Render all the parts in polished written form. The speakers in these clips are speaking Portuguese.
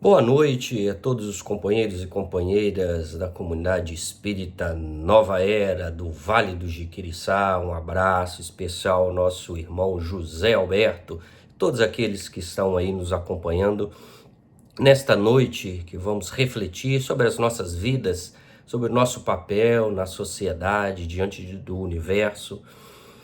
Boa noite a todos os companheiros e companheiras da comunidade espírita Nova Era do Vale do Jiquiriçá. Um abraço especial ao nosso irmão José Alberto, todos aqueles que estão aí nos acompanhando nesta noite, que vamos refletir sobre as nossas vidas, sobre o nosso papel na sociedade, diante do universo,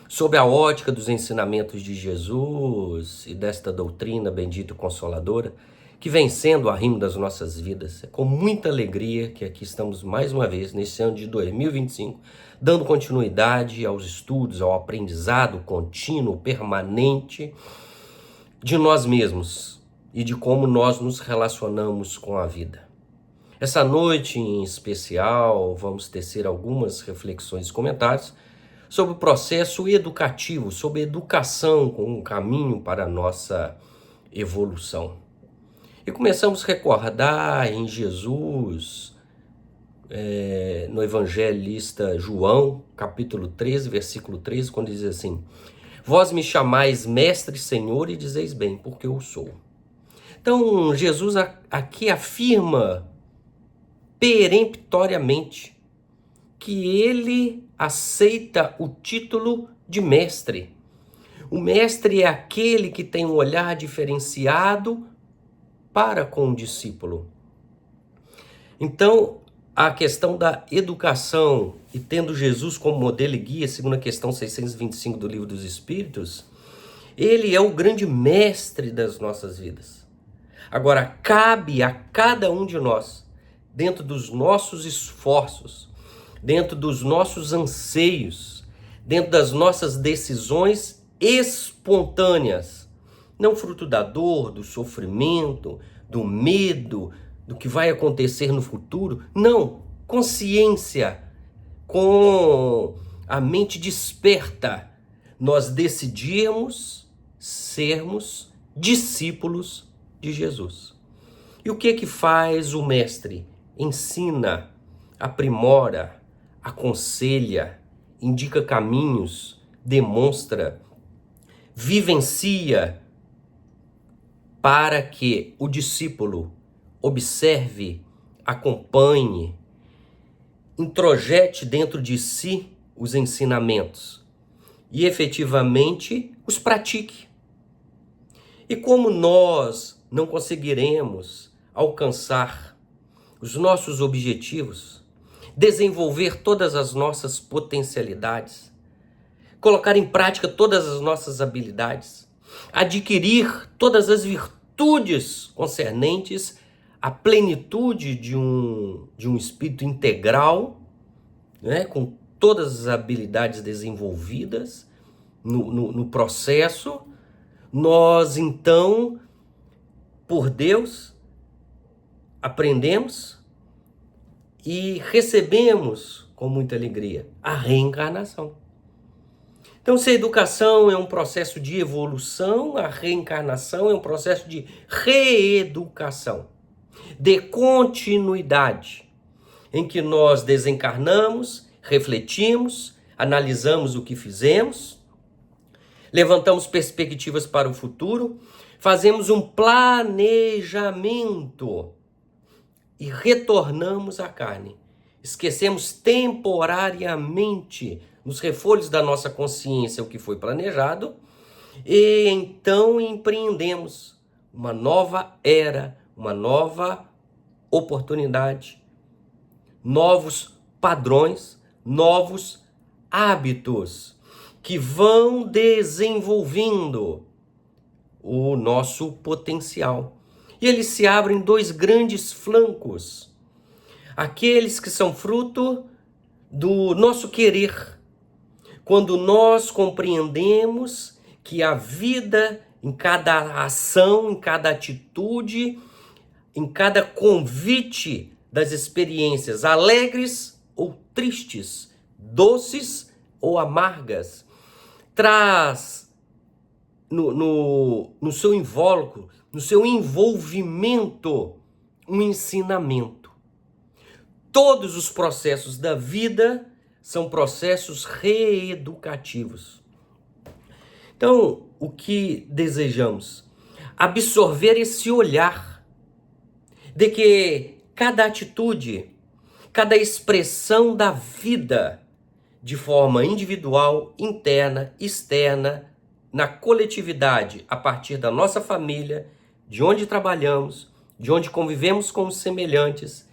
sob a ótica dos ensinamentos de Jesus e desta doutrina bendita e consoladora, que vem sendo o arrimo das nossas vidas. É com muita alegria que aqui estamos mais uma vez, nesse ano de 2025, dando continuidade aos estudos, ao aprendizado contínuo, permanente de nós mesmos e de como nós nos relacionamos com a vida. Essa noite em especial, vamos tecer algumas reflexões e comentários sobre o processo educativo, sobre educação como um caminho para a nossa evolução. E começamos a recordar em Jesus, no evangelista João, capítulo 13, versículo 13, quando diz assim: vós me chamais mestre, Senhor, e dizeis bem, porque eu sou. Então, Jesus aqui afirma peremptoriamente que ele aceita o título de mestre. O mestre é aquele que tem um olhar diferenciado para com o discípulo. Então, a questão da educação, e tendo Jesus como modelo e guia, segundo a questão 625 do Livro dos Espíritos, ele é o grande mestre das nossas vidas. Agora, cabe a cada um de nós, dentro dos nossos esforços, dentro dos nossos anseios, dentro das nossas decisões espontâneas, não fruto da dor, do sofrimento, do medo, do que vai acontecer no futuro. Não, consciência, com a mente desperta, nós decidimos sermos discípulos de Jesus. E o que faz o mestre? Ensina, aprimora, aconselha, indica caminhos, demonstra, vivencia, para que o discípulo observe, acompanhe, introjete dentro de si os ensinamentos e efetivamente os pratique. E como nós não conseguiremos alcançar os nossos objetivos, desenvolver todas as nossas potencialidades, colocar em prática todas as nossas habilidades, adquirir todas as virtudes concernentes à plenitude de um espírito integral, né, com todas as habilidades desenvolvidas no processo, nós então, por Deus, aprendemos e recebemos com muita alegria a reencarnação. Então, se a educação é um processo de evolução, a reencarnação é um processo de reeducação, de continuidade, em que nós desencarnamos, refletimos, analisamos o que fizemos, levantamos perspectivas para o futuro, fazemos um planejamento e retornamos à carne. Esquecemos temporariamente nos refolhos da nossa consciência o que foi planejado, e então empreendemos uma nova era, uma nova oportunidade, novos padrões, novos hábitos que vão desenvolvendo o nosso potencial. E eles se abrem em dois grandes flancos: aqueles que são fruto do nosso querer, quando nós compreendemos que a vida, em cada ação, em cada atitude, em cada convite das experiências alegres ou tristes, doces ou amargas, traz no seu invólucro, no seu envolvimento, um ensinamento. Todos os processos da vida são processos reeducativos. Então, o que desejamos? Absorver esse olhar de que cada atitude, cada expressão da vida, de forma individual, interna, externa, na coletividade, a partir da nossa família, de onde trabalhamos, de onde convivemos com os semelhantes,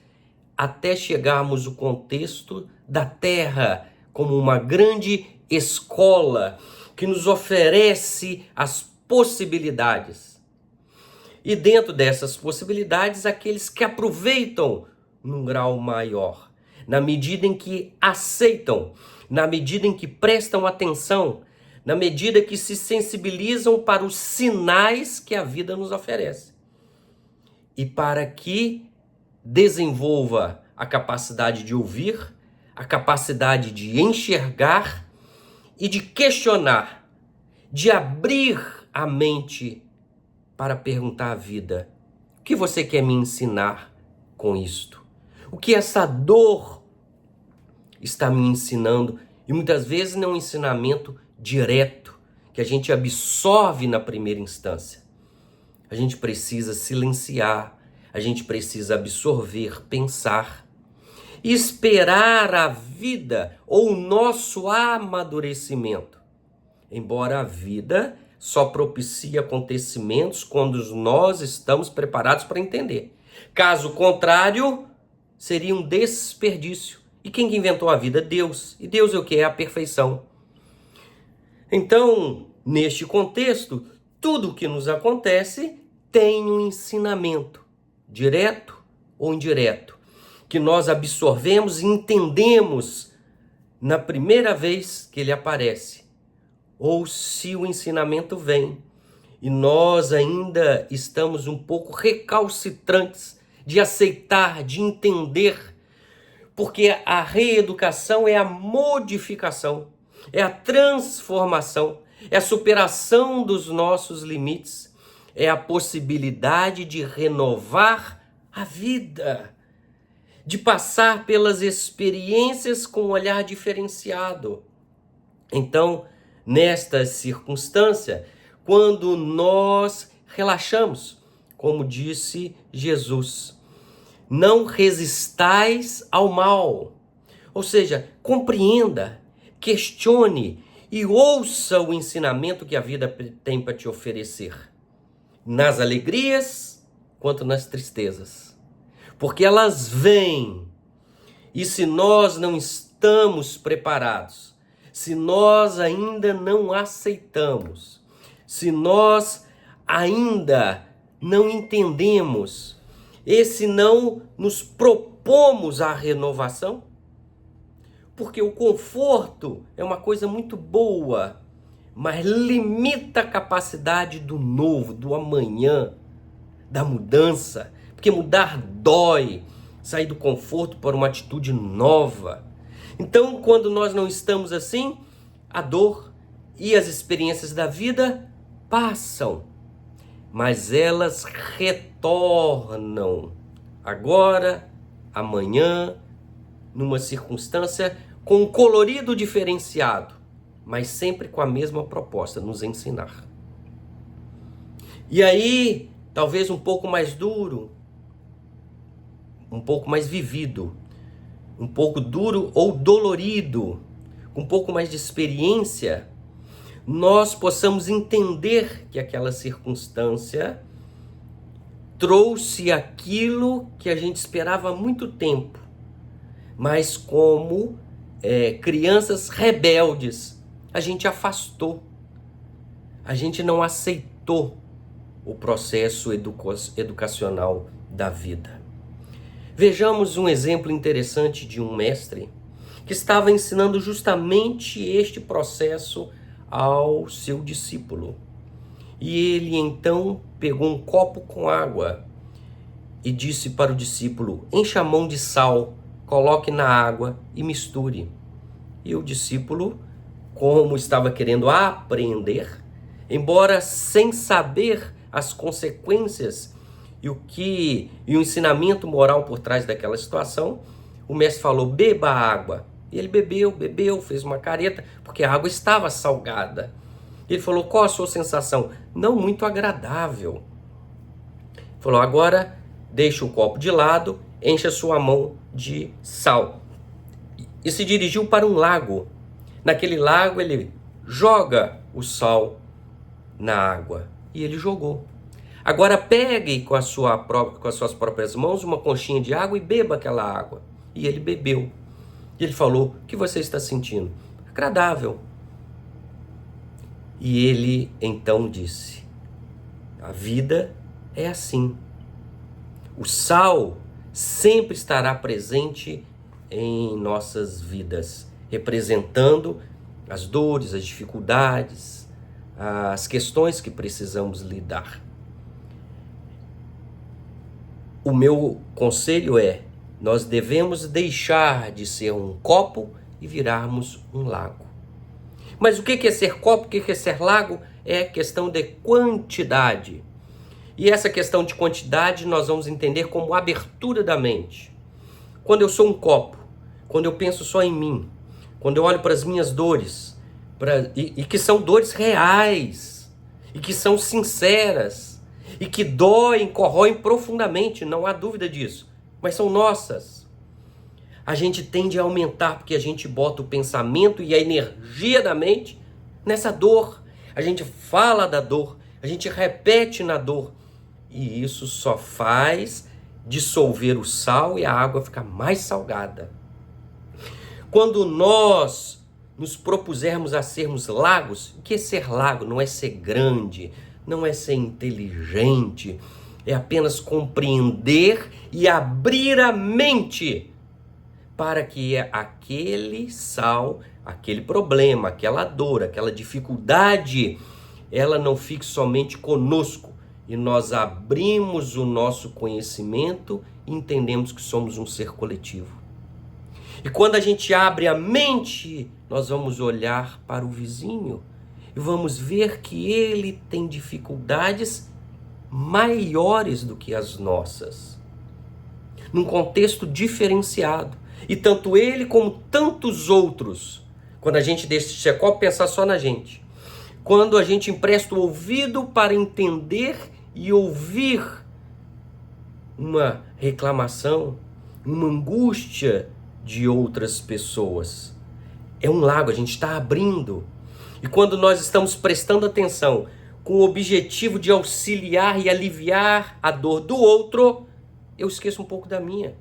até chegarmos ao contexto da Terra como uma grande escola que nos oferece as possibilidades. E dentro dessas possibilidades, aqueles que aproveitam num grau maior, na medida em que aceitam, na medida em que prestam atenção, na medida que se sensibilizam para os sinais que a vida nos oferece. E para que desenvolva a capacidade de ouvir, a capacidade de enxergar e de questionar, de abrir a mente para perguntar à vida: o que você quer me ensinar com isto? O que essa dor está me ensinando? E muitas vezes não é um ensinamento direto, que a gente absorve na primeira instância. A gente precisa silenciar, a gente precisa absorver, pensar, e esperar a vida ou o nosso amadurecimento. Embora a vida só propicie acontecimentos quando nós estamos preparados para entender. Caso contrário, seria um desperdício. E quem inventou a vida? Deus. E Deus é o que? É a perfeição. Então, neste contexto, tudo o que nos acontece tem um ensinamento, direto ou indireto, que nós absorvemos e entendemos na primeira vez que ele aparece. Ou se o ensinamento vem e nós ainda estamos um pouco recalcitrantes de aceitar, de entender, porque a reeducação é a modificação, é a transformação, é a superação dos nossos limites, é a possibilidade de renovar a vida, de passar pelas experiências com um olhar diferenciado. Então, nesta circunstância, quando nós relaxamos, como disse Jesus, não resistais ao mal. Ou seja, compreenda, questione e ouça o ensinamento que a vida tem para te oferecer, nas alegrias quanto nas tristezas. Porque elas vêm, e se nós não estamos preparados, se nós ainda não aceitamos, se nós ainda não entendemos, e se não nos propomos à renovação, porque o conforto é uma coisa muito boa, mas limita a capacidade do novo, do amanhã, da mudança, porque mudar dói, sair do conforto para uma atitude nova. Então, quando nós não estamos assim, a dor e as experiências da vida passam, mas elas retornam agora, amanhã, numa circunstância com um colorido diferenciado, mas sempre com a mesma proposta, nos ensinar. E aí, talvez um pouco mais duro, um pouco mais vivido, um pouco duro ou dolorido, um pouco mais de experiência, nós possamos entender que aquela circunstância trouxe aquilo que a gente esperava há muito tempo, mas como crianças rebeldes, a gente afastou, a gente não aceitou o processo educacional da vida. Vejamos um exemplo interessante de um mestre que estava ensinando justamente este processo ao seu discípulo. E ele então pegou um copo com água e disse para o discípulo: encha a mão de sal, coloque na água e misture. E o discípulo, como estava querendo aprender, embora sem saber as consequências e o ensinamento moral por trás daquela situação, o mestre falou: beba a água. E ele bebeu, fez uma careta, porque a água estava salgada. Ele falou: qual a sua sensação? Não muito agradável. Falou: agora deixa o copo de lado, enche a sua mão de sal e se dirigiu para um lago. Naquele lago ele joga o sal na água e ele jogou. Agora pegue com as suas próprias mãos uma conchinha de água e beba aquela água. E ele bebeu. E ele falou: o que você está sentindo? Agradável. E ele então disse: a vida é assim. O sal sempre estará presente em nossas vidas, representando as dores, as dificuldades, as questões que precisamos lidar. O meu conselho é: nós devemos deixar de ser um copo e virarmos um lago. Mas o que é ser copo, o que é ser lago? É questão de quantidade. E essa questão de quantidade nós vamos entender como abertura da mente. Quando eu sou um copo, quando eu penso só em mim, quando eu olho para as minhas dores, e que são dores reais, e que são sinceras, e que doem, corroem profundamente, não há dúvida disso, mas são nossas. A gente tende a aumentar porque a gente bota o pensamento e a energia da mente nessa dor. A gente fala da dor, a gente repete na dor. E isso só faz dissolver o sal e a água ficar mais salgada. Quando nós nos propusermos a sermos lagos, o que é ser lago? Não é ser grande, não é ser inteligente, é apenas compreender e abrir a mente para que aquele sal, aquele problema, aquela dor, aquela dificuldade, ela não fique somente conosco. E nós abrimos o nosso conhecimento e entendemos que somos um ser coletivo. E quando a gente abre a mente, nós vamos olhar para o vizinho e vamos ver que ele tem dificuldades maiores do que as nossas, num contexto diferenciado. E tanto ele como tantos outros, quando a gente deixa o copo pensar só na gente, quando a gente empresta o ouvido para entender e ouvir uma reclamação, uma angústia de outras pessoas, é um lago, a gente está abrindo. E quando nós estamos prestando atenção com o objetivo de auxiliar e aliviar a dor do outro, eu esqueço um pouco da minha.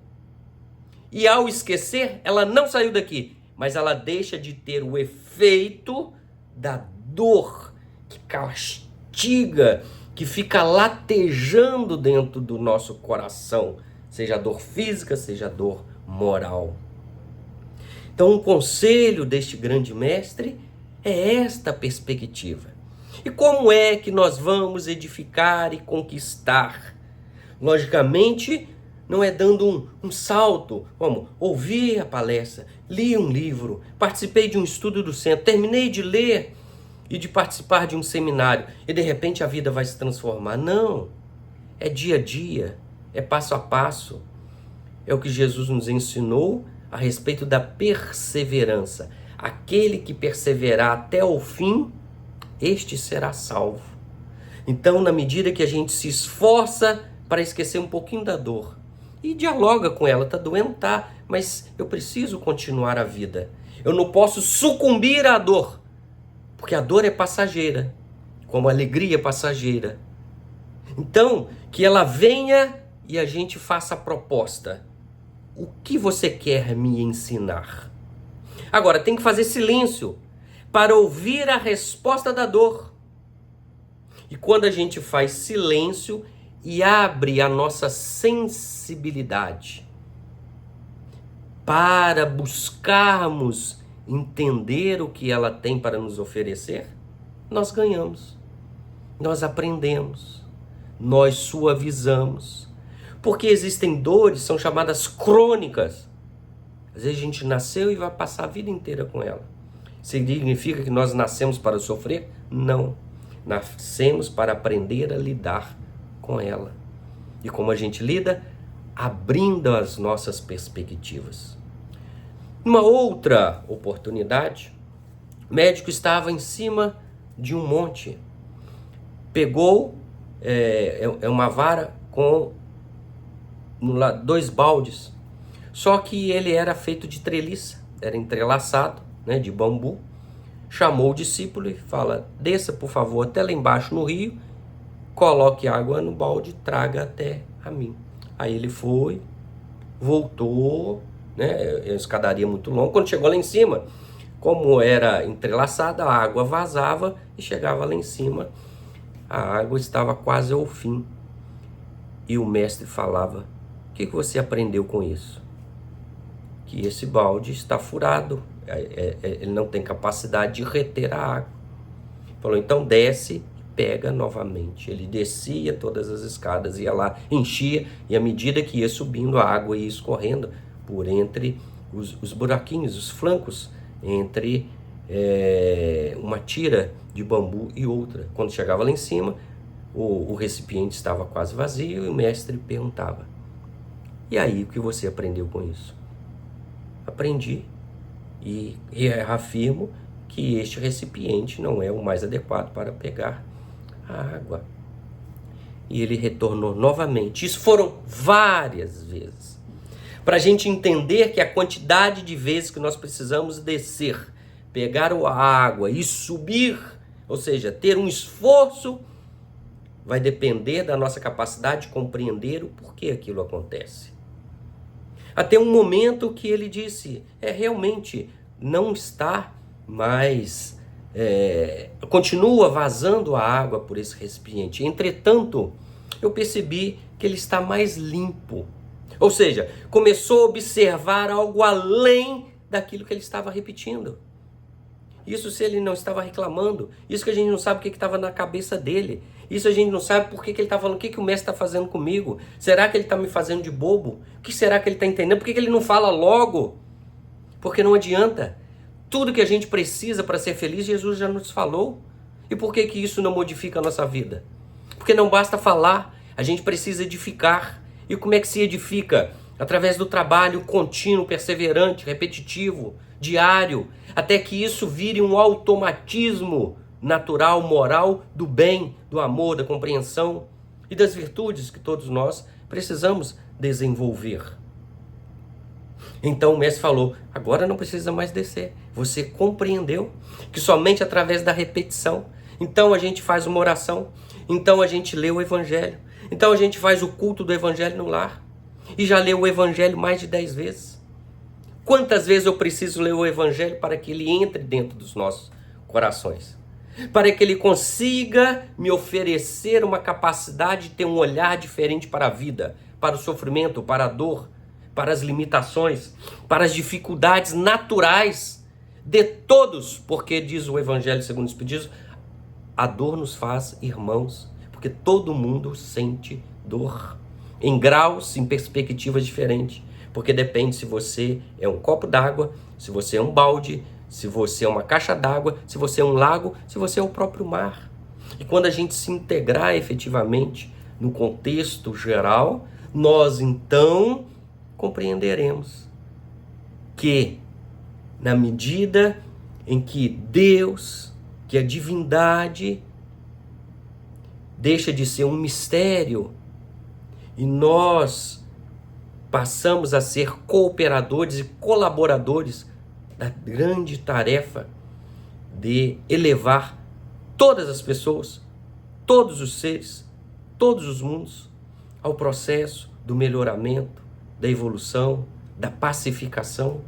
E ao esquecer, ela não saiu daqui, mas ela deixa de ter o efeito da dor que castiga, que fica latejando dentro do nosso coração, seja a dor física, seja a dor moral. Então, um conselho deste grande mestre é esta perspectiva. E como é que nós vamos edificar e conquistar? Logicamente, não é dando um salto, como ouvi a palestra, li um livro, participei de um estudo do centro, terminei de ler e de participar de um seminário e de repente a vida vai se transformar. Não, é dia a dia, é passo a passo. É o que Jesus nos ensinou a respeito da perseverança. Aquele que perseverar até o fim, este será salvo. Então, na medida que a gente se esforça para esquecer um pouquinho da dor, e dialoga com ela, tá doendo, tá, mas eu preciso continuar a vida. Eu não posso sucumbir à dor, porque a dor é passageira, como a alegria é passageira. Então, que ela venha e a gente faça a proposta. O que você quer me ensinar? Agora, tem que fazer silêncio para ouvir a resposta da dor. E quando a gente faz silêncio e abre a nossa sensibilidade para buscarmos entender o que ela tem para nos oferecer, nós ganhamos, nós aprendemos, nós suavizamos. Porque existem dores, são chamadas crônicas. Às vezes a gente nasceu e vai passar a vida inteira com ela. Significa que nós nascemos para sofrer? Não. Nascemos para aprender a lidar com ela. E como a gente lida? Abrindo as nossas perspectivas. Numa outra oportunidade, o médico estava em cima de um monte. Pegou uma vara com dois baldes, só que ele era feito de treliça, era entrelaçado, né, de bambu. Chamou o discípulo e fala: desça por favor até lá embaixo no rio, coloque água no balde, traga até a mim. Aí ele foi, voltou, né, a escadaria muito longa. Quando chegou lá em cima, como era entrelaçada, a água vazava e chegava lá em cima, a água estava quase ao fim. E o mestre falava: o que você aprendeu com isso? Que esse balde está furado, ele não tem capacidade de reter a água. Falou: então desce e pega novamente. Ele descia todas as escadas, ia lá, enchia, e à medida que ia subindo, a água ia escorrendo por entre os buraquinhos, os flancos, entre uma tira de bambu e outra. Quando chegava lá em cima, o recipiente estava quase vazio e o mestre perguntava: e aí, o que você aprendeu com isso? Aprendi e reafirmo que este recipiente não é o mais adequado para pegar a água. E ele retornou novamente. Isso foram várias vezes, para a gente entender que a quantidade de vezes que nós precisamos descer, pegar a água e subir, ou seja, ter um esforço, vai depender da nossa capacidade de compreender o porquê aquilo acontece. Até um momento que ele disse: realmente não está mais, continua vazando a água por esse recipiente. Entretanto, eu percebi que ele está mais limpo. Ou seja, começou a observar algo além daquilo que ele estava repetindo. Isso se ele não estava reclamando. Isso que a gente não sabe o que estava na cabeça dele. Isso a gente não sabe por que ele está falando. O que o mestre está fazendo comigo? Será que ele está me fazendo de bobo? O que será que ele está entendendo? Por que ele não fala logo? Porque não adianta. Tudo que a gente precisa para ser feliz, Jesus já nos falou. E por que isso não modifica a nossa vida? Porque não basta falar. A gente precisa edificar. E como é que se edifica? Através do trabalho contínuo, perseverante, repetitivo, diário, até que isso vire um automatismo natural, moral, do bem, do amor, da compreensão e das virtudes que todos nós precisamos desenvolver. Então o mestre falou: agora não precisa mais descer. Você compreendeu que somente através da repetição. Então a gente faz uma oração, então a gente lê o evangelho, então a gente faz o culto do evangelho no lar. E já leu o evangelho mais de 10 vezes. Quantas vezes eu preciso ler o evangelho para que ele entre dentro dos nossos corações? Para que ele consiga me oferecer uma capacidade de ter um olhar diferente para a vida, para o sofrimento, para a dor, para as limitações, para as dificuldades naturais de todos. Porque diz o evangelho segundo os pedidos, a dor nos faz irmãos, porque todo mundo sente dor. Em graus, em perspectivas diferentes, porque depende se você é um copo d'água, se você é um balde, se você é uma caixa d'água, se você é um lago, se você é o próprio mar. E quando a gente se integrar efetivamente no contexto geral, nós então compreenderemos que na medida em que Deus, que a divindade deixa de ser um mistério, e nós passamos a ser cooperadores e colaboradores da grande tarefa de elevar todas as pessoas, todos os seres, todos os mundos, ao processo do melhoramento, da evolução, da pacificação.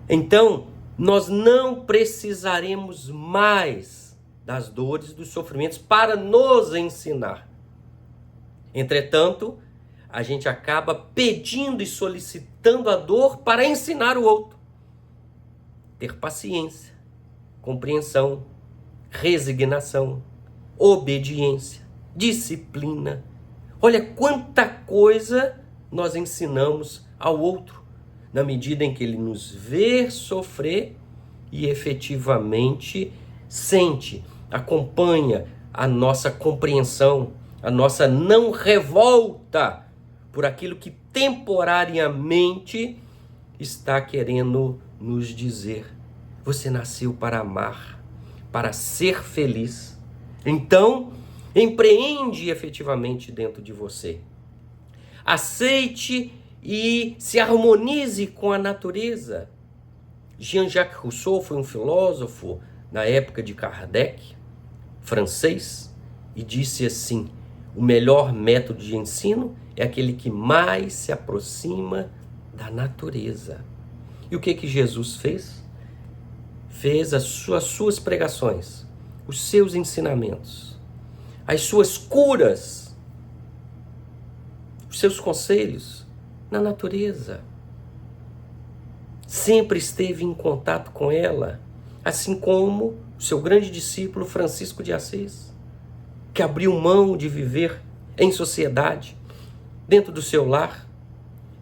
Então, nós não precisaremos mais das dores, dos sofrimentos para nos ensinar. Entretanto, a gente acaba pedindo e solicitando a dor para ensinar o outro. Ter paciência, compreensão, resignação, obediência, disciplina. Olha quanta coisa nós ensinamos ao outro, na medida em que ele nos vê sofrer e efetivamente sente, acompanha a nossa compreensão, a nossa não revolta por aquilo que temporariamente está querendo nos dizer. Você nasceu para amar, para ser feliz. Então, empreende efetivamente dentro de você aceite e se harmonize com a natureza. Jean-Jacques Rousseau foi um filósofo na época de Kardec, francês, e disse assim: o melhor método de ensino é aquele que mais se aproxima da natureza. E o que Jesus fez? Fez as suas pregações, os seus ensinamentos, as suas curas, os seus conselhos na natureza. Sempre esteve em contato com ela, assim como o seu grande discípulo Francisco de Assis, que abriu mão de viver em sociedade, dentro do seu lar,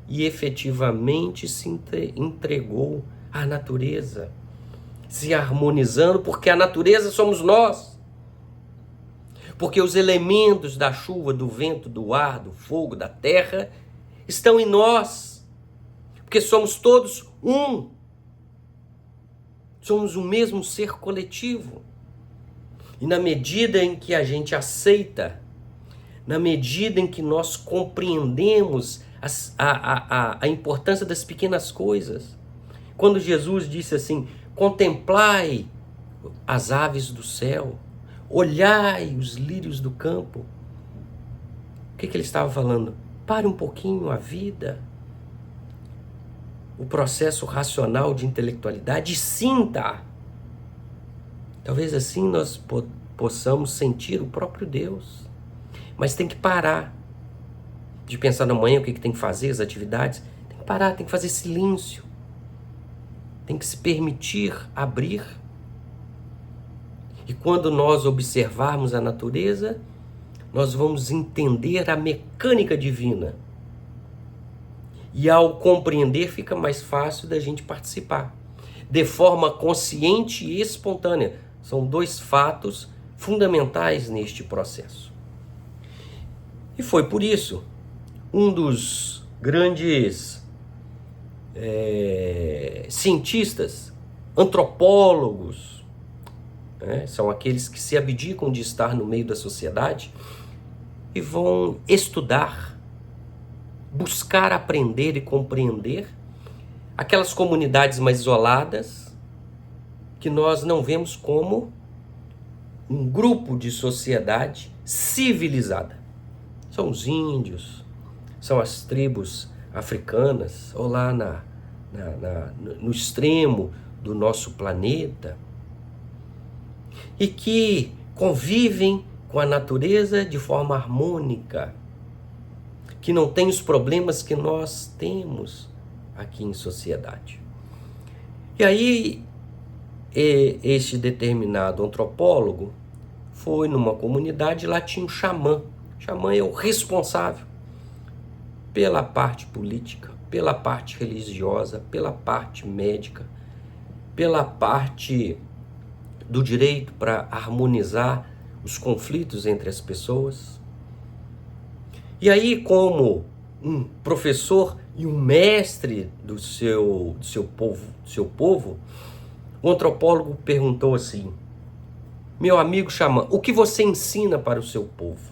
e efetivamente se entregou à natureza, se harmonizando, porque a natureza somos nós. Porque os elementos da chuva, do vento, do ar, do fogo, da terra, estão em nós. Porque somos todos um. Somos o mesmo ser coletivo. E na medida em que a gente aceita, na medida em que nós compreendemos a importância das pequenas coisas, quando Jesus disse assim: contemplai as aves do céu, olhai os lírios do campo, o que ele estava falando? Pare um pouquinho a vida, o processo racional de intelectualidade, e sinta. Talvez assim nós possamos sentir o próprio Deus. Mas tem que parar de pensar na manhã o que tem que fazer, as atividades. Tem que parar, tem que fazer silêncio. Tem que se permitir abrir. E quando nós observarmos a natureza, nós vamos entender a mecânica divina. E ao compreender, fica mais fácil da gente participar. De forma consciente e espontânea. São dois fatos fundamentais neste processo. E foi por isso, um dos grandes cientistas, antropólogos, são aqueles que se abdicam de estar no meio da sociedade e vão estudar, buscar aprender e compreender aquelas comunidades mais isoladas que nós não vemos como um grupo de sociedade civilizada. São os índios, são as tribos africanas, ou lá no extremo do nosso planeta, e que convivem com a natureza de forma harmônica, que não tem os problemas que nós temos aqui em sociedade. E aí, este determinado antropólogo foi numa comunidade, lá tinha um xamã. O xamã é o responsável pela parte política, pela parte religiosa, pela parte médica, pela parte do direito para harmonizar os conflitos entre as pessoas. E aí, como um professor e um mestre do seu povo, o antropólogo perguntou assim: meu amigo xamã, o que você ensina para o seu povo?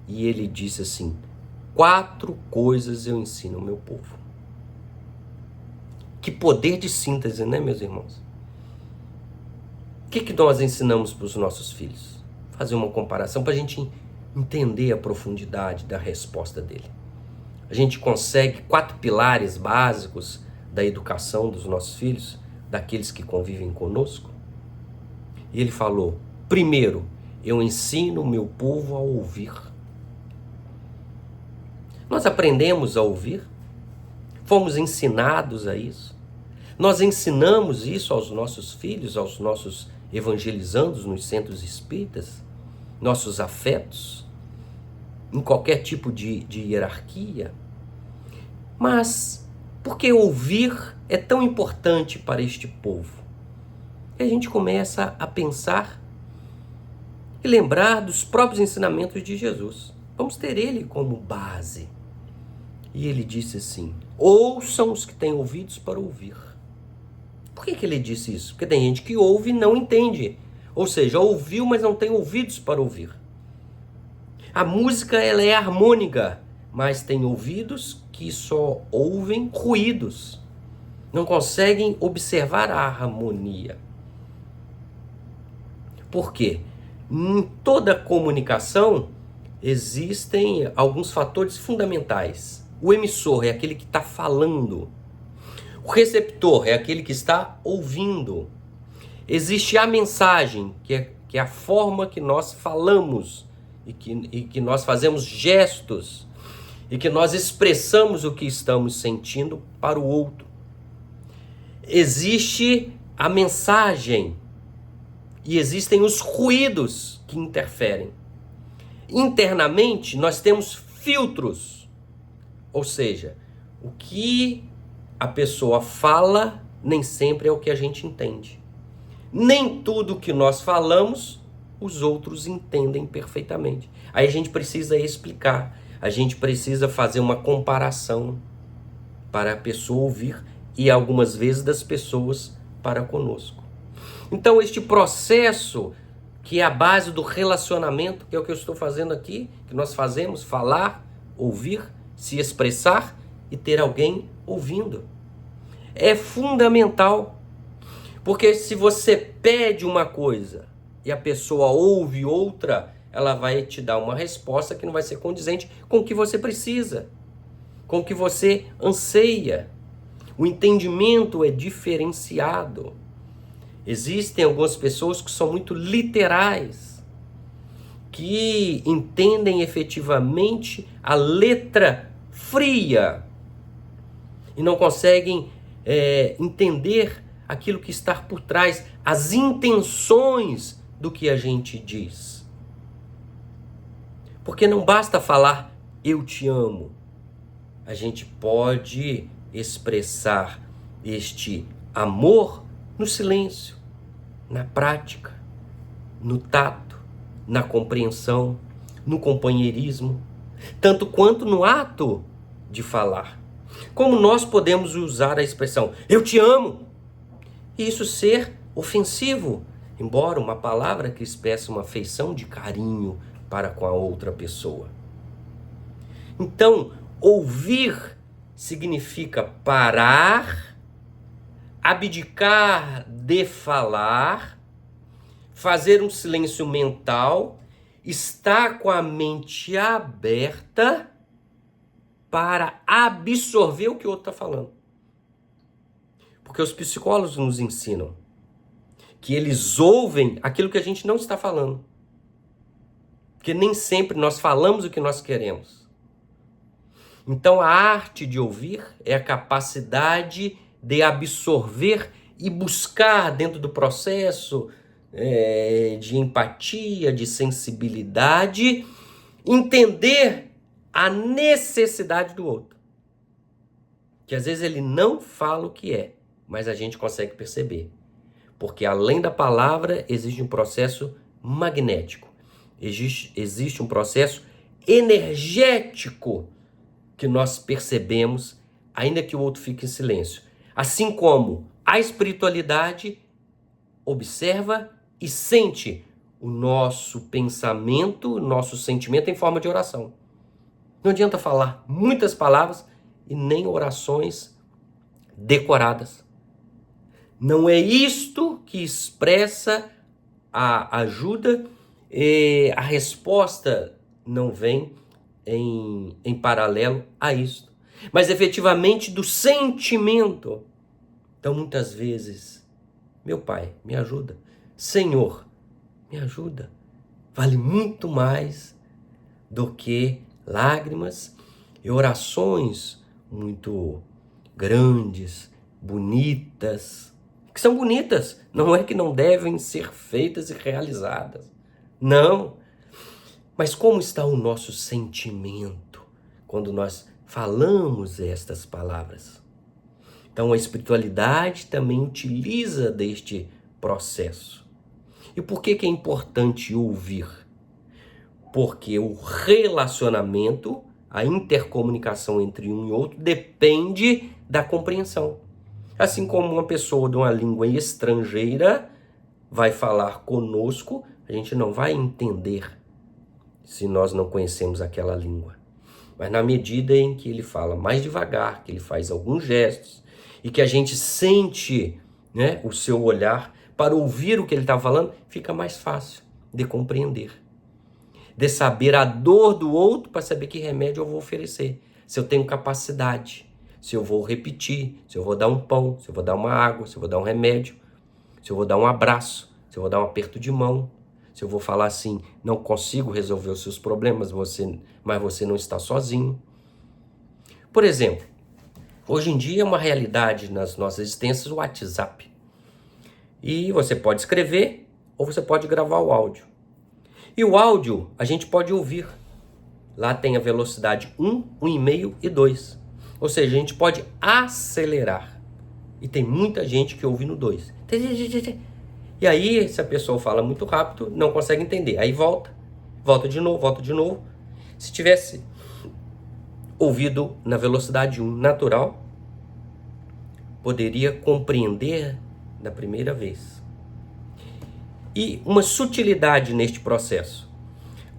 E ele disse assim: 4 coisas eu ensino ao meu povo. Que poder de síntese, né, meus irmãos? O que nós ensinamos para os nossos filhos? Fazer uma comparação para a gente entender a profundidade da resposta dele. A gente consegue 4 pilares básicos da educação dos nossos filhos, daqueles que convivem conosco. E ele falou: primeiro, eu ensino o meu povo a ouvir. Nós aprendemos a ouvir, fomos ensinados a isso. Nós ensinamos isso aos nossos filhos, aos nossos evangelizandos nos centros espíritas, nossos afetos, em qualquer tipo de hierarquia. Mas por que ouvir é tão importante para este povo? E a gente começa a pensar e lembrar dos próprios ensinamentos de Jesus. Vamos ter ele como base. E ele disse assim: ouçam os que têm ouvidos para ouvir. Por que ele disse isso? Porque tem gente que ouve e não entende. Ou seja, ouviu, mas não tem ouvidos para ouvir. A música, ela é harmônica, mas tem ouvidos que só ouvem ruídos, não conseguem observar a harmonia. Por quê? Em toda comunicação existem alguns fatores fundamentais. O emissor é aquele que está falando. O receptor é aquele que está ouvindo. Existe a mensagem, que é a forma que nós falamos e que nós fazemos gestos e que nós expressamos o que estamos sentindo para o outro. Existe a mensagem e existem os ruídos que interferem. Internamente, nós temos filtros, ou seja, o que a pessoa fala nem sempre é o que a gente entende. Nem tudo que nós falamos, os outros entendem perfeitamente. Aí a gente precisa explicar, a gente precisa fazer uma comparação para a pessoa ouvir e algumas vezes das pessoas para conosco. Então este processo que é a base do relacionamento, que é o que eu estou fazendo aqui, que nós fazemos, falar, ouvir, se expressar e ter alguém ouvindo. É fundamental, porque se você pede uma coisa e a pessoa ouve outra, ela vai te dar uma resposta que não vai ser condizente com o que você precisa, com o que você anseia. O entendimento é diferenciado. Existem algumas pessoas que são muito literais, que entendem efetivamente a letra fria e não conseguem entender aquilo que está por trás, as intenções do que a gente diz. Porque não basta falar eu te amo. A gente pode expressar este amor no silêncio, na prática, no tato, na compreensão, no companheirismo, tanto quanto no ato de falar. Como nós podemos usar a expressão eu te amo e isso ser ofensivo, embora uma palavra que expressa uma afeição de carinho para com a outra pessoa. Então, ouvir significa parar, abdicar de falar, fazer um silêncio mental, estar com a mente aberta para absorver o que o outro está falando. Porque os psicólogos nos ensinam que eles ouvem aquilo que a gente não está falando. Porque nem sempre nós falamos o que nós queremos. Então a arte de ouvir é a capacidade de absorver e buscar dentro do processo de empatia, de sensibilidade, entender a necessidade do outro. Que às vezes ele não fala o que é, mas a gente consegue perceber. Porque além da palavra existe um processo magnético, existe um processo energético que nós percebemos, ainda que o outro fique em silêncio. Assim como a espiritualidade observa e sente o nosso pensamento, o nosso sentimento em forma de oração. Não adianta falar muitas palavras e nem orações decoradas. Não é isto que expressa a ajuda e a resposta não vem em paralelo a isto, mas efetivamente do sentimento. Então muitas vezes, meu Pai, me ajuda. Senhor, me ajuda. Vale muito mais do que lágrimas e orações muito grandes, bonitas, que são bonitas, não é que não devem ser feitas e realizadas. Não. Mas como está o nosso sentimento quando nós falamos estas palavras? Então a espiritualidade também utiliza deste processo. E por que é importante ouvir? Porque o relacionamento, a intercomunicação entre um e outro depende da compreensão. Assim como uma pessoa de uma língua estrangeira vai falar conosco, a gente não vai entender se nós não conhecemos aquela língua. Mas na medida em que ele fala mais devagar, que ele faz alguns gestos e que a gente sente, né, o seu olhar para ouvir o que ele está falando, fica mais fácil de compreender, de saber a dor do outro para saber que remédio eu vou oferecer, se eu tenho capacidade, se eu vou repetir, se eu vou dar um pão, se eu vou dar uma água, se eu vou dar um remédio, se eu vou dar um abraço, se eu vou dar um aperto de mão, se eu vou falar assim, não consigo resolver os seus problemas, mas você não está sozinho. Por exemplo, hoje em dia é uma realidade nas nossas existências o WhatsApp. E você pode escrever ou você pode gravar o áudio. E o áudio a gente pode ouvir. Lá tem a velocidade 1, 1,5 e 2. Ou seja, a gente pode acelerar. E tem muita gente que ouve no 2. E aí, se a pessoa fala muito rápido, não consegue entender. Aí volta de novo. Se tivesse ouvido na velocidade 1 natural, poderia compreender da primeira vez. E uma sutilidade neste processo.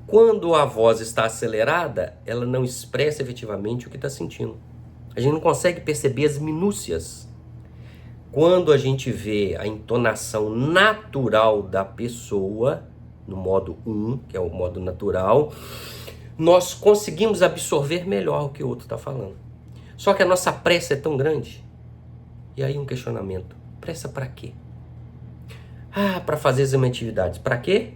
Quando a voz está acelerada, ela não expressa efetivamente o que está sentindo. A gente não consegue perceber as minúcias. Quando a gente vê a entonação natural da pessoa, no modo 1, que é o modo natural, nós conseguimos absorver melhor o que o outro está falando. Só que a nossa pressa é tão grande. E aí um questionamento. Pressa para quê? Para fazer as atividades. Para quê?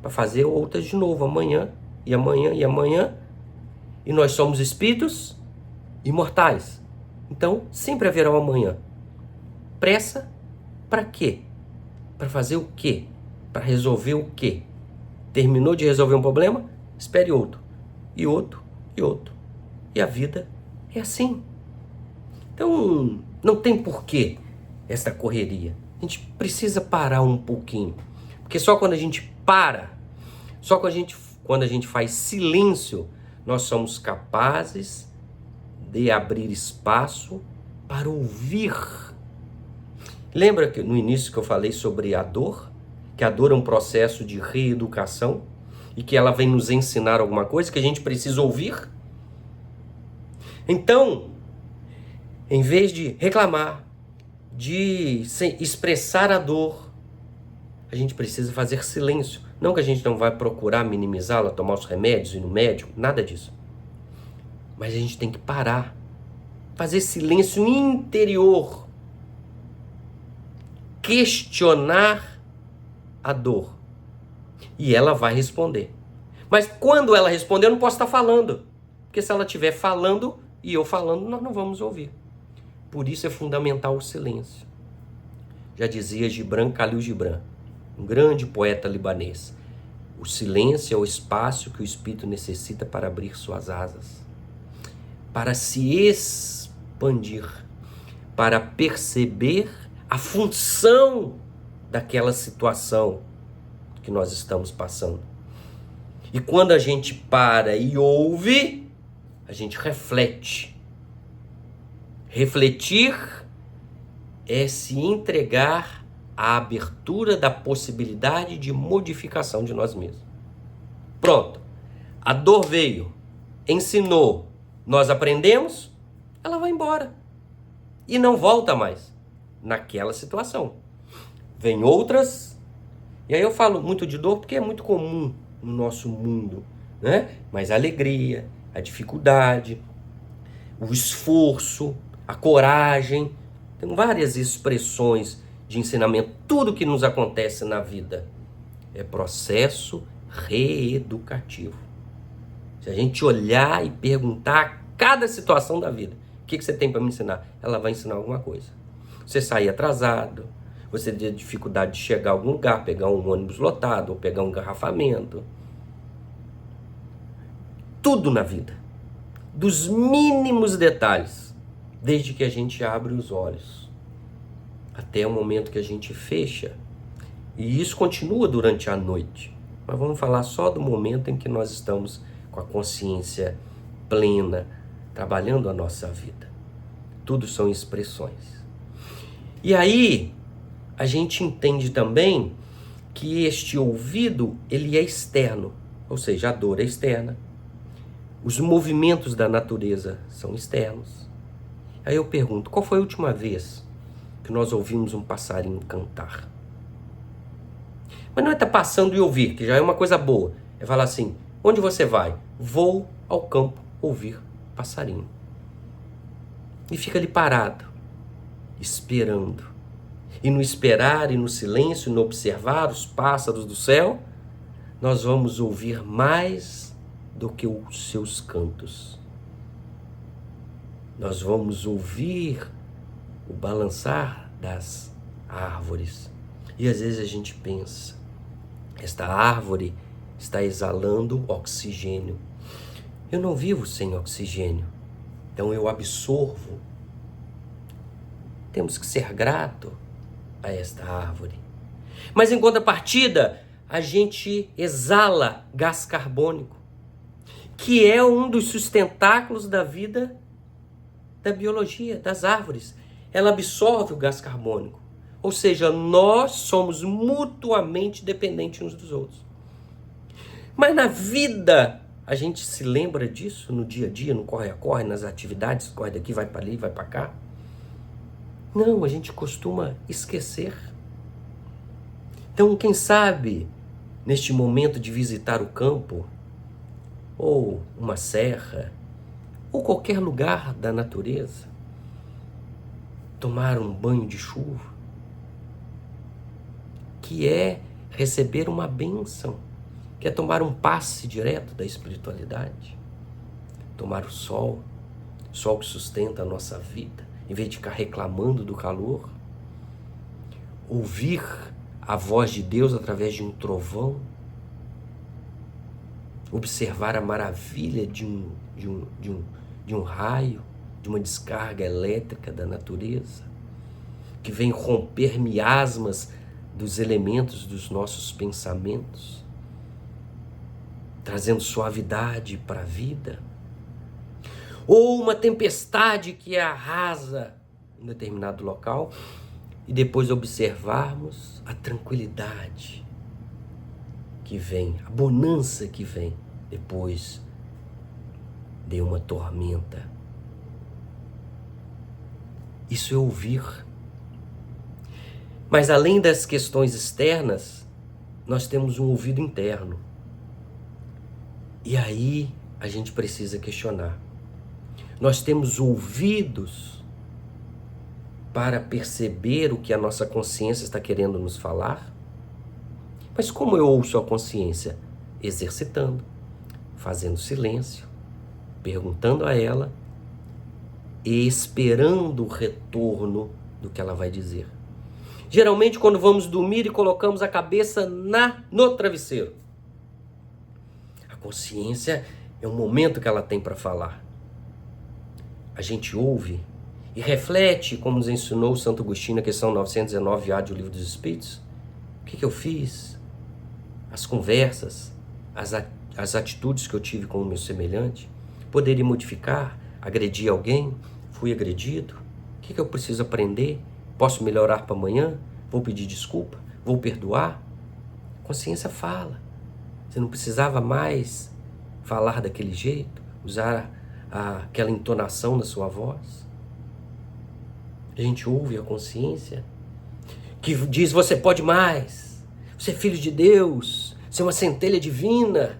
Para fazer outras de novo, amanhã, e amanhã, e amanhã. E nós somos espíritos imortais. Então, sempre haverá um amanhã. Pressa para quê? Para fazer o quê? Para resolver o quê? Terminou de resolver um problema? Espere outro. E outro, e outro. E a vida é assim. Então, não tem porquê essa correria. A gente precisa parar um pouquinho. Porque só quando a gente para, só quando a gente faz silêncio, nós somos capazes de abrir espaço para ouvir. Lembra que no início que eu falei sobre a dor? Que a dor é um processo de reeducação e que ela vem nos ensinar alguma coisa que a gente precisa ouvir? Então, em vez de reclamar, de expressar a dor, a gente precisa fazer silêncio. Não que a gente não vai procurar minimizá-la, tomar os remédios, ir no médico, nada disso. Mas a gente tem que parar, fazer silêncio interior, questionar a dor. E ela vai responder. Mas quando ela responder, eu não posso estar falando. Porque se ela estiver falando e eu falando, nós não vamos ouvir. Por isso é fundamental o silêncio. Já dizia Gibran Khalil Gibran, um grande poeta libanês. O silêncio é o espaço que o espírito necessita para abrir suas asas, para se expandir, para perceber a função daquela situação que nós estamos passando. E quando a gente para e ouve, a gente reflete. Refletir é se entregar à abertura da possibilidade de modificação de nós mesmos. Pronto. A dor veio, ensinou, nós aprendemos, ela vai embora. E não volta mais naquela situação. Vem outras, e aí eu falo muito de dor porque é muito comum no nosso mundo, né? Mas a alegria, a dificuldade, o esforço, a coragem, tem várias expressões de ensinamento. Tudo que nos acontece na vida é processo reeducativo. Se a gente olhar e perguntar a cada situação da vida, o que você tem para me ensinar? Ela vai ensinar alguma coisa. Você sair atrasado, você ter dificuldade de chegar a algum lugar, pegar um ônibus lotado, ou pegar um engarrafamento. Tudo na vida, dos mínimos detalhes, desde que a gente abre os olhos, até o momento que a gente fecha. E isso continua durante a noite. Mas vamos falar só do momento em que nós estamos com a consciência plena, trabalhando a nossa vida. Tudo são expressões. E aí, a gente entende também que este ouvido, ele é externo. Ou seja, a dor é externa. Os movimentos da natureza são externos. Aí eu pergunto, qual foi a última vez que nós ouvimos um passarinho cantar? Mas não é estar passando e ouvir, que já é uma coisa boa. É falar assim, onde você vai? Vou ao campo ouvir passarinho. E fica ali parado, esperando. E no esperar, e no silêncio, e no observar os pássaros do céu, nós vamos ouvir mais do que os seus cantos. Nós vamos ouvir o balançar das árvores. E às vezes a gente pensa, esta árvore está exalando oxigênio. Eu não vivo sem oxigênio, então eu absorvo. Temos que ser grato a esta árvore. Mas em contrapartida, a gente exala gás carbônico, que é um dos sustentáculos da vida da biologia, das árvores. Ela absorve o gás carbônico. Ou seja, nós somos mutuamente dependentes uns dos outros. Mas na vida, a gente se lembra disso no dia a dia, no corre-corre, nas atividades, corre daqui, vai para ali, vai para cá. Não, a gente costuma esquecer. Então, quem sabe, neste momento de visitar o campo, ou uma serra, ou qualquer lugar da natureza, tomar um banho de chuva, que é receber uma bênção, que é tomar um passe direto da espiritualidade, tomar o sol que sustenta a nossa vida, em vez de ficar reclamando do calor, ouvir a voz de Deus através de um trovão, observar a maravilha de um raio, de uma descarga elétrica da natureza, que vem romper miasmas dos elementos dos nossos pensamentos, trazendo suavidade para a vida. Ou uma tempestade que arrasa em determinado local e depois observarmos a tranquilidade que vem, a bonança que vem depois de uma tormenta. Isso é ouvir. Mas além das questões externas, nós temos um ouvido interno. E aí a gente precisa questionar. Nós temos ouvidos para perceber o que a nossa consciência está querendo nos falar? Mas como eu ouço a consciência? Exercitando, fazendo silêncio, perguntando a ela e esperando o retorno do que ela vai dizer. Geralmente quando vamos dormir e colocamos a cabeça no travesseiro, a consciência é o momento que ela tem para falar. A gente ouve e reflete, como nos ensinou o Santo Agostinho na questão 919A do Livro dos Espíritos. O que eu fiz? As conversas, as atitudes que eu tive com o meu semelhante, poderia modificar, agredir alguém, fui agredido, o que eu preciso aprender? Posso melhorar para amanhã? Vou pedir desculpa? Vou perdoar? A consciência fala. Você não precisava mais falar daquele jeito, usar aquela entonação na sua voz. A gente ouve a consciência que diz: você pode mais, você é filho de Deus, você é uma centelha divina,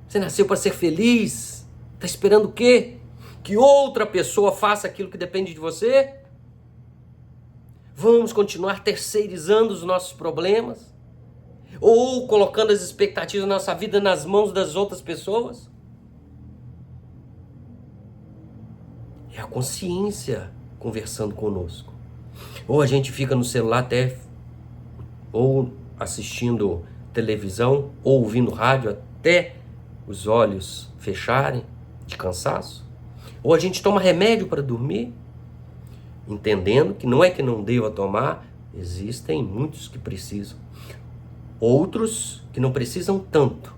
você nasceu para ser feliz. Está esperando o quê? Que outra pessoa faça aquilo que depende de você? Vamos continuar terceirizando os nossos problemas? Ou colocando as expectativas da nossa vida nas mãos das outras pessoas? É a consciência conversando conosco. Ou a gente fica no celular ou assistindo televisão, ou ouvindo rádio até os olhos fecharem de cansaço. Ou a gente toma remédio para dormir, entendendo que não é que não deva tomar, existem muitos que precisam. Outros que não precisam tanto,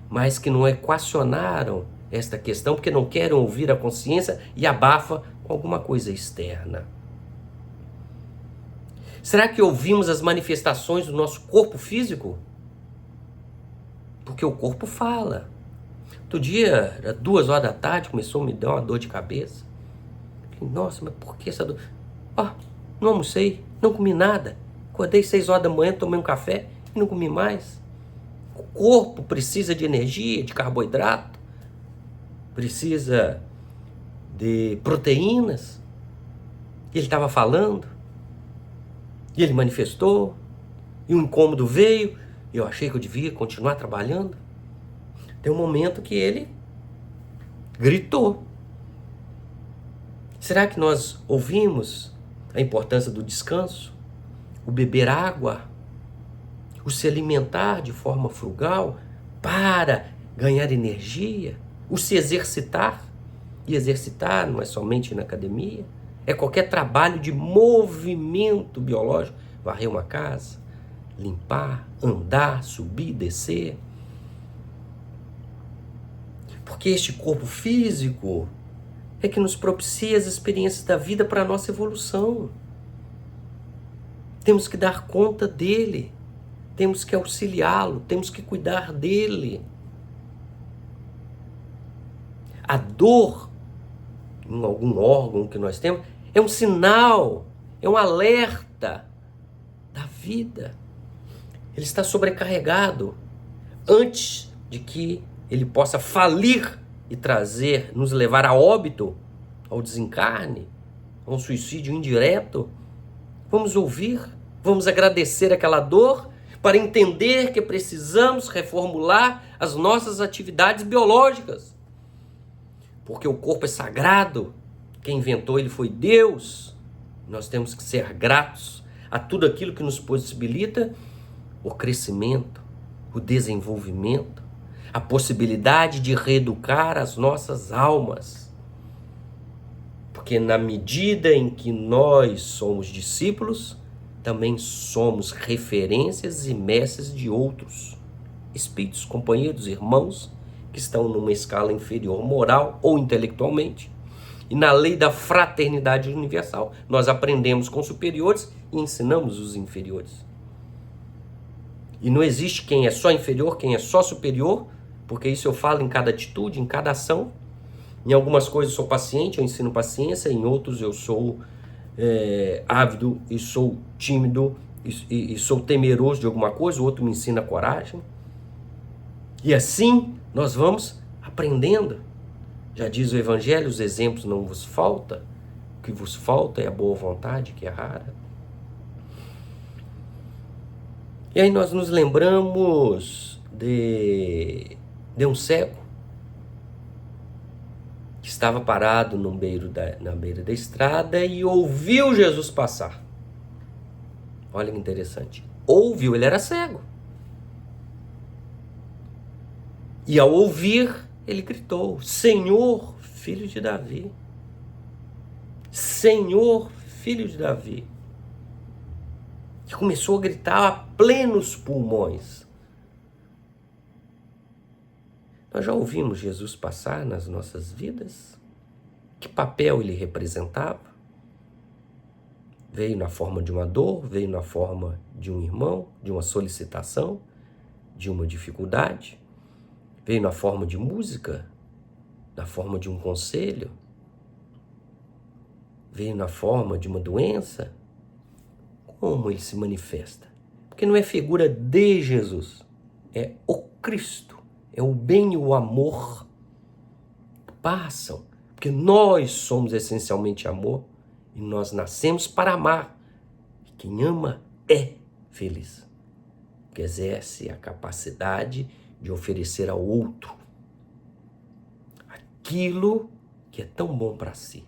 mas que não equacionaram esta questão porque não querem ouvir a consciência e abafa com alguma coisa externa. Será que ouvimos as manifestações do nosso corpo físico? Porque o corpo fala. Outro dia, era 2 horas da tarde, começou a me dar uma dor de cabeça. Falei, nossa, mas por que essa dor? Não almocei, não comi nada. Acordei 6 horas da manhã, tomei um café e não comi mais. O corpo precisa de energia, de carboidrato, precisa de proteínas. E ele estava falando, e ele manifestou, e um incômodo veio, e eu achei que eu devia continuar trabalhando. Tem um momento que ele gritou. Será que nós ouvimos a importância do descanso, o beber água, o se alimentar de forma frugal para ganhar energia, o se exercitar? E exercitar não é somente na academia, é qualquer trabalho de movimento biológico, varrer uma casa, limpar, andar, subir, descer. Porque este corpo físico é que nos propicia as experiências da vida para a nossa evolução. Temos que dar conta dele, temos que auxiliá-lo, temos que cuidar dele. A dor em algum órgão que nós temos é um sinal, é um alerta da vida. Ele está sobrecarregado antes de que ele possa falir e nos levar a óbito, ao desencarne, a um suicídio indireto. Vamos ouvir, vamos agradecer aquela dor para entender que precisamos reformular as nossas atividades biológicas. Porque o corpo é sagrado, quem inventou ele foi Deus. Nós temos que ser gratos a tudo aquilo que nos possibilita o crescimento, o desenvolvimento, a possibilidade de reeducar as nossas almas. Porque na medida em que nós somos discípulos, também somos referências e mestres de outros espíritos, companheiros, irmãos, que estão numa escala inferior moral ou intelectualmente. E na lei da fraternidade universal, nós aprendemos com os superiores e ensinamos os inferiores. E não existe quem é só inferior, quem é só superior, porque isso eu falo em cada atitude, em cada ação. Em algumas coisas eu sou paciente, eu ensino paciência, em outros eu sou ávido e sou tímido e sou temeroso de alguma coisa, o outro me ensina coragem. E assim nós vamos aprendendo. Já diz o Evangelho, os exemplos não vos faltam, o que vos falta é a boa vontade, que é rara. E aí nós nos lembramos de um cego que estava parado na beira da estrada e ouviu Jesus passar. Olha que interessante. Ouviu, ele era cego. E ao ouvir, ele gritou, Senhor, filho de Davi. Senhor, filho de Davi. E começou a gritar a plenos pulmões. Nós já ouvimos Jesus passar nas nossas vidas? Que papel ele representava? Veio na forma de uma dor, veio na forma de um irmão, de uma solicitação, de uma dificuldade. Veio na forma de música, na forma de um conselho. Veio na forma de uma doença. Como ele se manifesta? Porque não é figura de Jesus, é o Cristo, é o bem e o amor que passam, porque nós somos essencialmente amor e nós nascemos para amar. E quem ama é feliz, porque exerce a capacidade de oferecer ao outro aquilo que é tão bom para si.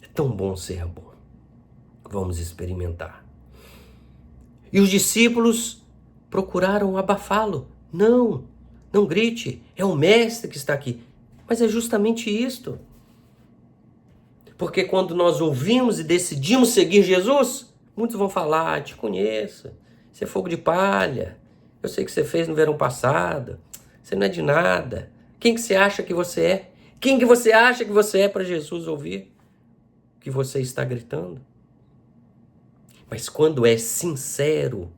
É tão bom ser bom. Vamos experimentar. E os discípulos procuraram abafá-lo. Não grite, é o mestre que está aqui. Mas é justamente isto. Porque quando nós ouvimos e decidimos seguir Jesus, muitos vão falar, te conheço, você é fogo de palha, eu sei o que você fez no verão passado, você não é de nada. Quem que você acha que você é? Quem que você acha que você é para Jesus ouvir o que você está gritando? Mas quando é sincero,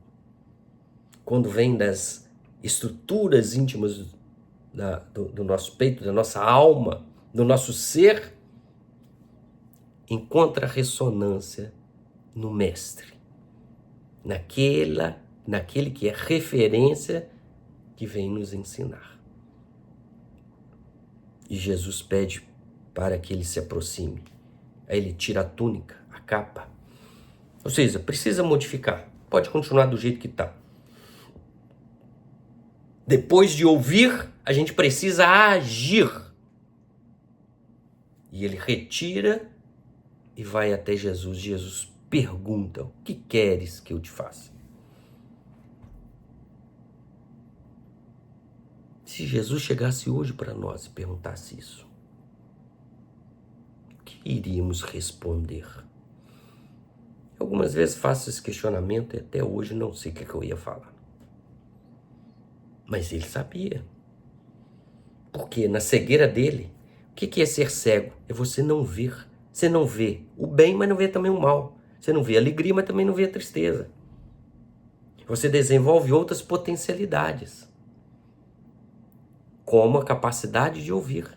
quando vem das estruturas íntimas do nosso peito, da nossa alma, do nosso ser, encontra ressonância no Mestre, naquele que é referência, que vem nos ensinar. E Jesus pede para que ele se aproxime. Aí ele tira a túnica, a capa. Ou seja, precisa modificar. Pode continuar do jeito que está. Depois de ouvir, a gente precisa agir. E ele retira e vai até Jesus. Jesus pergunta: o que queres que eu te faça? Se Jesus chegasse hoje para nós e perguntasse isso, o que iríamos responder? Algumas vezes faço esse questionamento e até hoje não sei o que eu ia falar. Mas ele sabia. Porque na cegueira dele, o que é ser cego? É você não ver. Você não vê o bem, mas não vê também o mal. Você não vê a alegria, mas também não vê a tristeza. Você desenvolve outras potencialidades, como a capacidade de ouvir,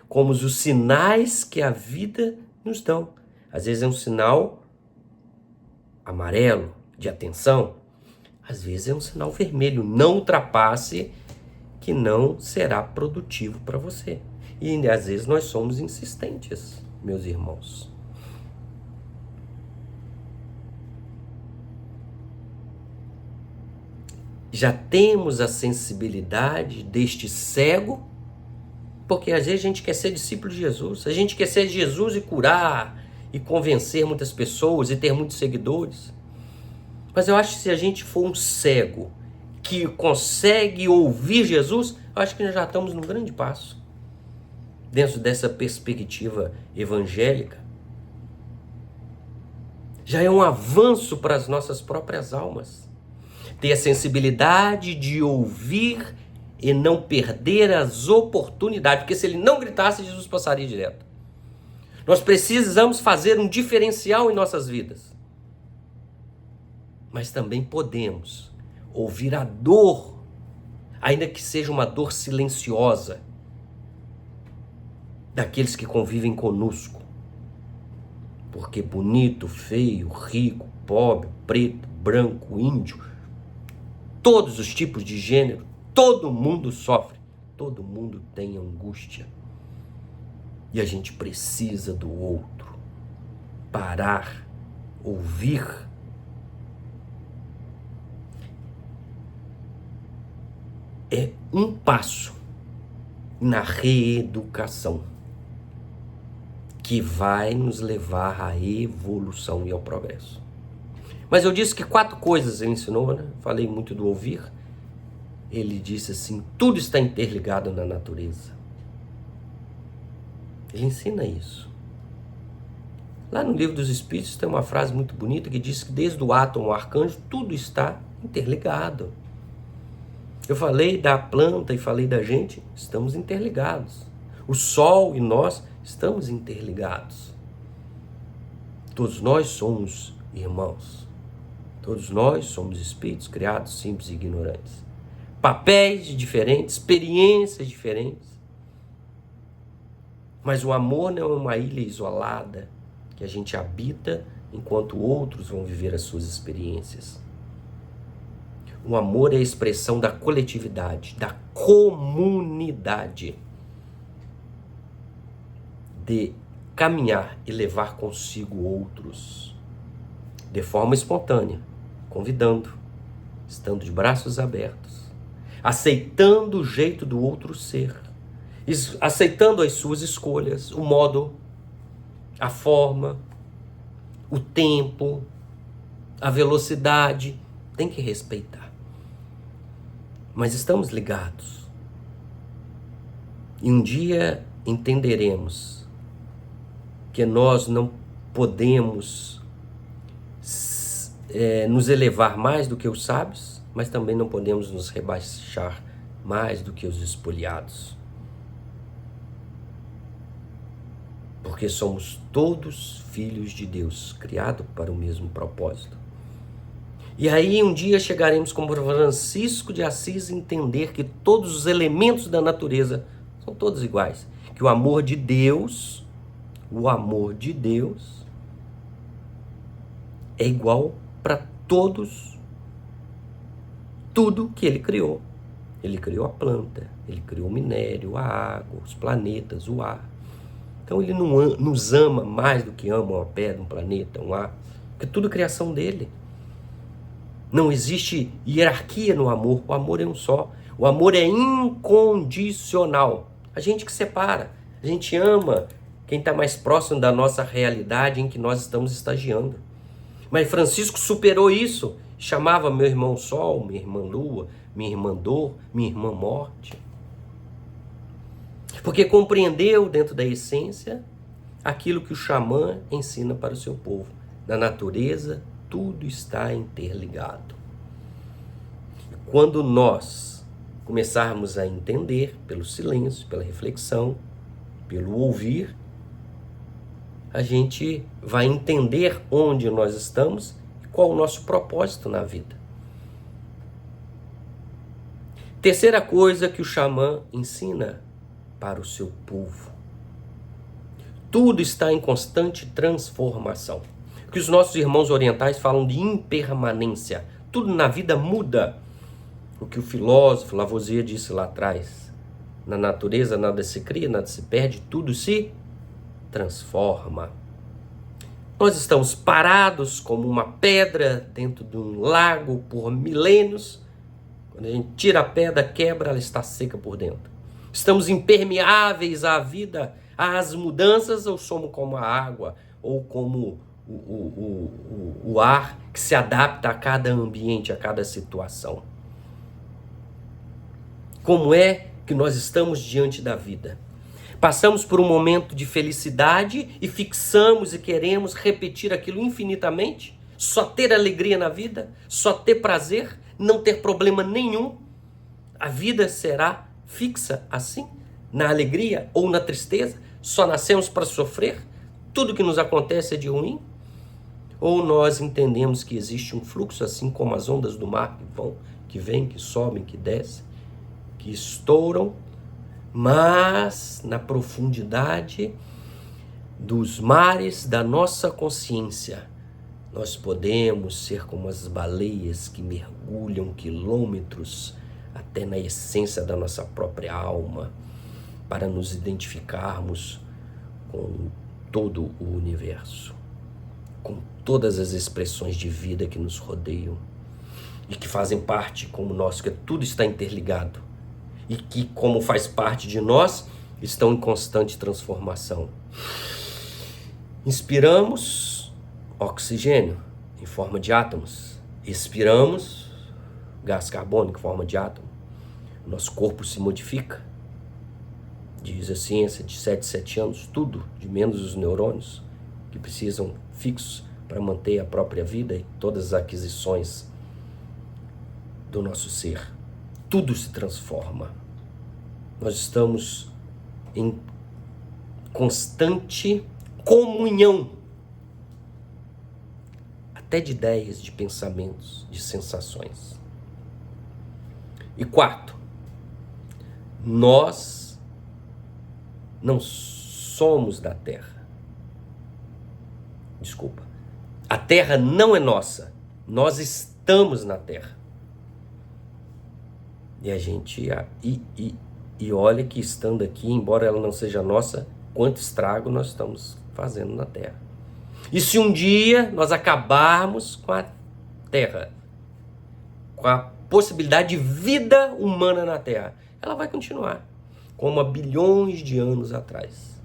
como os sinais que a vida nos dão. Às vezes é um sinal amarelo de atenção, às vezes é um sinal vermelho. Não ultrapasse, que não será produtivo para você. E às vezes nós somos insistentes, meus irmãos. Já temos a sensibilidade deste cego, porque às vezes a gente quer ser discípulo de Jesus, a gente quer ser Jesus e curar, e convencer muitas pessoas, e ter muitos seguidores. Mas eu acho que se a gente for um cego que consegue ouvir Jesus, eu acho que nós já estamos num grande passo, dentro dessa perspectiva evangélica. Já é um avanço para as nossas próprias almas. Ter a sensibilidade de ouvir e não perder as oportunidades, porque se ele não gritasse, Jesus passaria direto. Nós precisamos fazer um diferencial em nossas vidas. Mas também podemos ouvir a dor, ainda que seja uma dor silenciosa, daqueles que convivem conosco. Porque bonito, feio, rico, pobre, preto, branco, índio, todos os tipos de gênero, todo mundo sofre, todo mundo tem angústia. E a gente precisa do outro. Parar, ouvir. É um passo na reeducação que vai nos levar à evolução e ao progresso. Mas eu disse que 4 coisas ele ensinou, né? Falei muito do ouvir. Ele disse assim: tudo está interligado na natureza. Ele ensina isso. Lá no Livro dos Espíritos tem uma frase muito bonita que diz que desde o átomo ao arcanjo tudo está interligado. Eu falei da planta e falei da gente, estamos interligados. O sol e nós estamos interligados. Todos nós somos irmãos. Todos nós somos espíritos criados simples e ignorantes. Papéis diferentes, experiências diferentes. Mas o amor não é uma ilha isolada que a gente habita enquanto outros vão viver as suas experiências. O amor é a expressão da coletividade, da comunidade, de caminhar e levar consigo outros, de forma espontânea, convidando, estando de braços abertos, aceitando o jeito do outro ser, aceitando as suas escolhas, o modo, a forma, o tempo, a velocidade, tem que respeitar. Mas estamos ligados. E um dia entenderemos que nós não podemos nos elevar mais do que os sábios, mas também não podemos nos rebaixar mais do que os espoliados. Porque somos todos filhos de Deus, criados para o mesmo propósito. E aí um dia chegaremos como Francisco de Assis a entender que todos os elementos da natureza são todos iguais. Que o amor de Deus é igual para todos, tudo que ele criou. Ele criou a planta, ele criou o minério, a água, os planetas, o ar. Então ele não nos ama mais do que ama uma pedra, um planeta, um ar, porque tudo é criação dele. Não existe hierarquia no amor, o amor é um só. O amor é incondicional. A gente que separa, a gente ama quem está mais próximo da nossa realidade em que nós estamos estagiando. Mas Francisco superou isso, chamava meu irmão Sol, minha irmã Lua, minha irmã Dor, minha irmã Morte. Porque compreendeu dentro da essência aquilo que o xamã ensina para o seu povo. Na natureza, tudo está interligado. E quando nós começarmos a entender, pelo silêncio, pela reflexão, pelo ouvir, a gente vai entender onde nós estamos e qual o nosso propósito na vida. Terceira coisa que o xamã ensina para o seu povo. Tudo está em constante transformação. O que os nossos irmãos orientais falam de impermanência. Tudo na vida muda. O que o filósofo Lavoisier disse lá atrás. Na natureza nada se cria, nada se perde, tudo se transforma. Nós estamos parados como uma pedra dentro de um lago por milênios. Quando a gente tira a pedra, quebra, ela está seca por dentro. Estamos impermeáveis à vida, às mudanças, ou somos como a água, ou como o ar que se adapta a cada ambiente, a cada situação. Como é que nós estamos diante da vida? Passamos por um momento de felicidade e fixamos e queremos repetir aquilo infinitamente? Só ter alegria na vida? Só ter prazer? Não ter problema nenhum? A vida será fixa assim? Na alegria ou na tristeza? Só nascemos para sofrer? Tudo que nos acontece é de ruim? Ou nós entendemos que existe um fluxo assim como as ondas do mar que vão, que vêm, que sobem, que descem, que estouram, mas na profundidade dos mares da nossa consciência, nós podemos ser como as baleias que mergulham quilômetros até na essência da nossa própria alma, para nos identificarmos com todo o universo, com todas as expressões de vida que nos rodeiam e que fazem parte como nós, que tudo está interligado. E que, como faz parte de nós, estão em constante transformação. Inspiramos oxigênio em forma de átomos. Expiramos gás carbônico em forma de átomo. Nosso corpo se modifica. Diz a ciência, de 7 a 7 anos, tudo, de menos os neurônios, que precisam fixos para manter a própria vida e todas as aquisições do nosso ser. Tudo se transforma. Nós estamos em constante comunhão, até de ideias, de pensamentos, de sensações. E quarto, nós não somos da Terra. Desculpa. A Terra não é nossa. Nós estamos na Terra. E a gente e olha que estando aqui, embora ela não seja nossa, quanto estrago nós estamos fazendo na Terra. E se um dia nós acabarmos com a Terra, com a possibilidade de vida humana na Terra, ela vai continuar como há bilhões de anos atrás.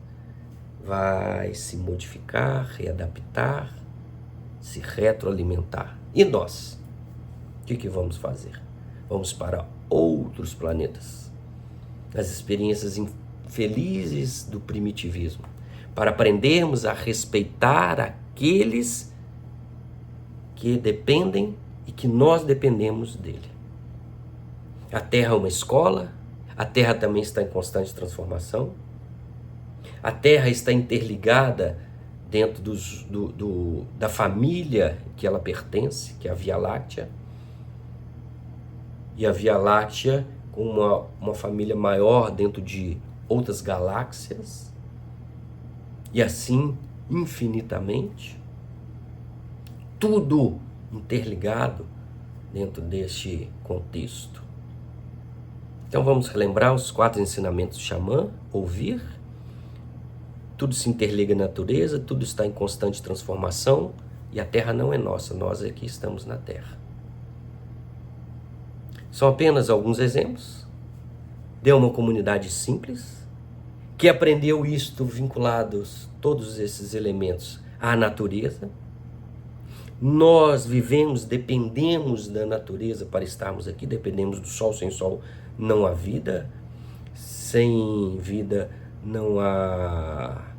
Vai se modificar, readaptar, se retroalimentar. E nós? O que vamos fazer? Vamos para outros planetas, as experiências infelizes do primitivismo, para aprendermos a respeitar aqueles que dependem e que nós dependemos dele. A Terra é uma escola, a Terra também está em constante transformação, a Terra está interligada dentro da família que ela pertence, que é a Via Láctea, e a Via Láctea com uma família maior dentro de outras galáxias, e assim infinitamente, tudo interligado dentro deste contexto. Então vamos relembrar os 4 ensinamentos do xamã: ouvir, tudo se interliga à natureza, tudo está em constante transformação, e a Terra não é nossa, nós aqui estamos na Terra. São apenas alguns exemplos de uma comunidade simples, que aprendeu isto vinculados, todos esses elementos, à natureza. Nós vivemos, dependemos da natureza para estarmos aqui, dependemos do sol. Sem sol não há vida, sem vida não há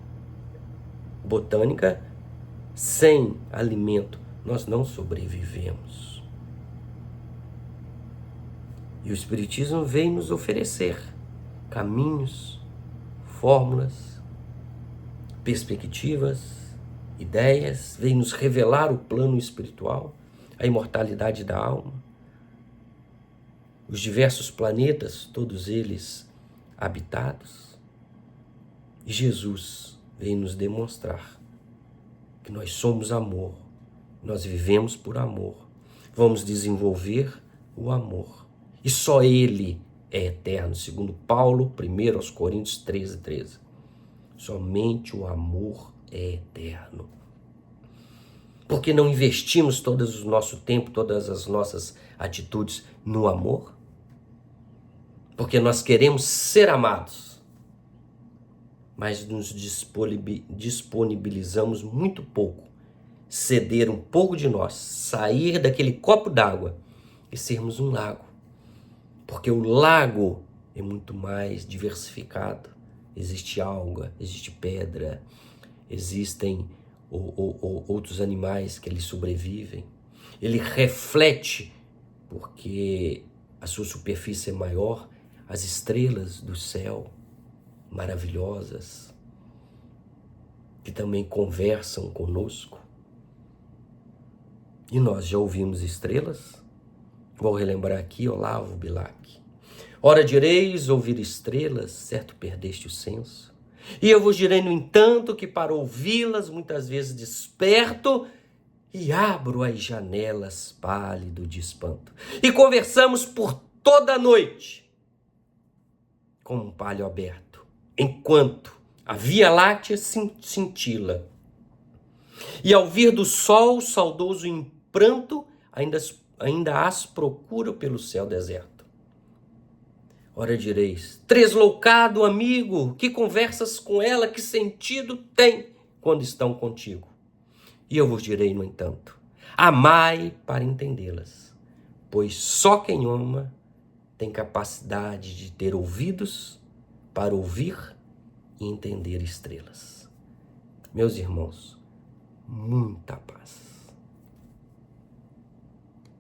botânica, sem alimento nós não sobrevivemos. E o Espiritismo vem nos oferecer caminhos, fórmulas, perspectivas, ideias, vem nos revelar o plano espiritual, a imortalidade da alma, os diversos planetas, todos eles habitados. E Jesus vem nos demonstrar que nós somos amor, nós vivemos por amor, vamos desenvolver o amor. E só Ele é eterno, segundo Paulo, 1 aos Coríntios 13. Somente o amor é eterno. Por que não investimos todo o nosso tempo, todas as nossas atitudes no amor? Porque nós queremos ser amados, mas nos disponibilizamos muito pouco, ceder um pouco de nós, sair daquele copo d'água e sermos um lago. Porque o lago é muito mais diversificado. Existe alga, existe pedra, existem outros animais que ali sobrevivem. Ele reflete, porque a sua superfície é maior, as estrelas do céu maravilhosas, que também conversam conosco. E nós já ouvimos estrelas? Vou relembrar aqui Olavo Bilac. Ora direis ouvir estrelas, certo perdeste o senso. E eu vos direi, no entanto, que para ouvi-las muitas vezes desperto e abro as janelas pálido de espanto. E conversamos por toda a noite, como um palho aberto, enquanto a Via Láctea cintila. E ao vir do sol, saudoso em pranto, ainda as procuro pelo céu deserto. Ora direis, tresloucado amigo, que conversas com ela, que sentido tem quando estão contigo? E eu vos direi, no entanto, amai para entendê-las, pois só quem ama tem capacidade de ter ouvidos para ouvir e entender estrelas. Meus irmãos, muita paz.